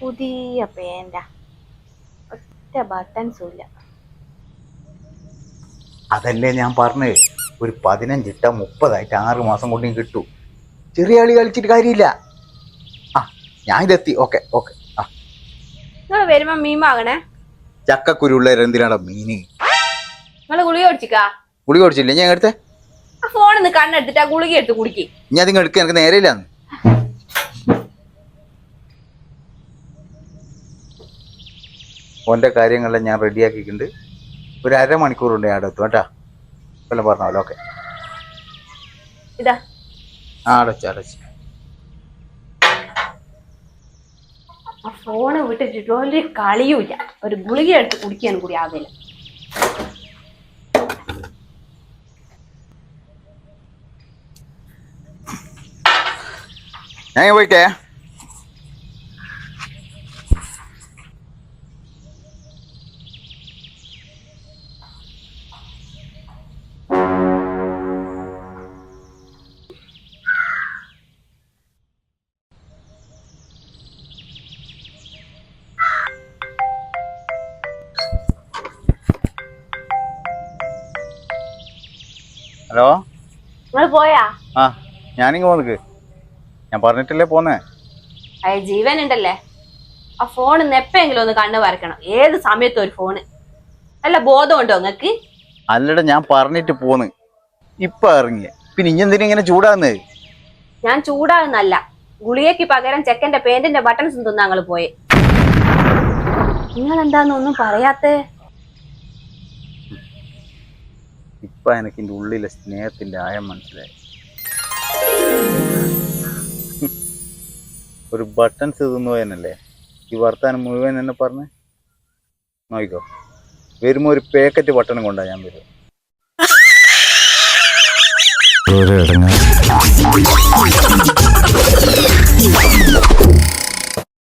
പുതിയ പേന്റാ, ഒറ്റ ബട്ടൺസും ഇല്ല. അതല്ലേ ഞാൻ പറഞ്ഞത്, ഒരു 15 ഇട്ട 30 6 മാസം കൊണ്ട് കിട്ടൂ. ചെറിയ കളി കളിച്ചിട്ട് കാര്യമില്ല. ആ ഞാൻ ഇതെത്തി. Okay okay. ആ നിങ്ങൾ വരുമ്പോ മീൻ വാങ്ങണേ. ചക്കക്കുരുള്ള എന്തിനാണ് മീന്? നിങ്ങള് ഗുളിക കുടിച്ചിക്കാ? ഗുളിക കുടിച്ചില്ല ഞാൻ എടുത്തേ. ആ ഫോണിന്ന് കണ്ണെടുത്തിട്ട് ആ ഗുളിക എടുത്ത് കുടിക്ക്. ഞാൻ അതിങ്ങ് എടുക്കുക, എനിക്ക് നേരെയില്ലാന്ന്. ഓൻ്റെ കാര്യങ്ങളെല്ലാം ഞാൻ റെഡിയാക്കിയിട്ടുണ്ട്. ഒരു 1/2 മണിക്കൂറുണ്ട് ഞാൻ അവിടെ എത്തും കേട്ടാ. വല്ലതും പറഞ്ഞാലോ? ഓക്കെ. ഇതാ അടച്ചു. ആ ഫോണ് വിട്ടിട്ട് ഒരു കളിയുമില്ല. ഒരു ഗുളിക എടുത്ത് കുടിക്കാനും കൂടി ആവില്ല. ഞാൻ പോയിട്ടേ. ഹലോ, നിങ്ങൾ പോയാ? ആ ഞാനിങ്ങ് പോന്നിക്ക്. ഞാൻ പറഞ്ഞിട്ടല്ലേ പോന്നേ. അയ ജീവൻ ഉണ്ടല്ലേ. ആ ഫോണിന്ന് എപ്പെങ്കിലും ഒന്ന് കണ്ണ് വരക്കണം. ഏത് സമയത്തും ഒരു ഫോണ്. അല്ല ബോധം ഉണ്ടോ നിങ്ങക്ക്? അല്ലട, ഞാൻ പറഞ്ഞിട്ട് പോന്ന്. ഇപ്പൊ ഇറങ്ങിയ പിന്നെ ഇഞ്ഞെന്തിനാ ഇങ്ങനെ ചൂടാകുന്നത്? ഞാൻ ചൂടാകുന്നല്ല, ഗുളികയ്ക്ക് പകരം ചെക്കന്റെ പേന്റിന്റെ ബട്ടൺസ് തിന്നാ ഞങ്ങള് പോയെ. നിങ്ങൾ എന്താന്നൊന്നും പറയാത്തേ? ഇപ്പൊ എനിക്ക് എന്റെ ഉള്ളിലെ സ്നേഹത്തിന്റെ ആയം മനസ്സിലായി. ഒരു ബട്ടൺസ് തിന്നുപോയെന്നല്ലേ ഈ വർത്താനം മുഴുവൻ എന്നെ പറഞ്ഞ്. നോക്കിക്കോ, വരുമ്പോ ഒരു പാക്കറ്റ് ബട്ടണും കൊണ്ടാ ഞാൻ വരും. ഒരു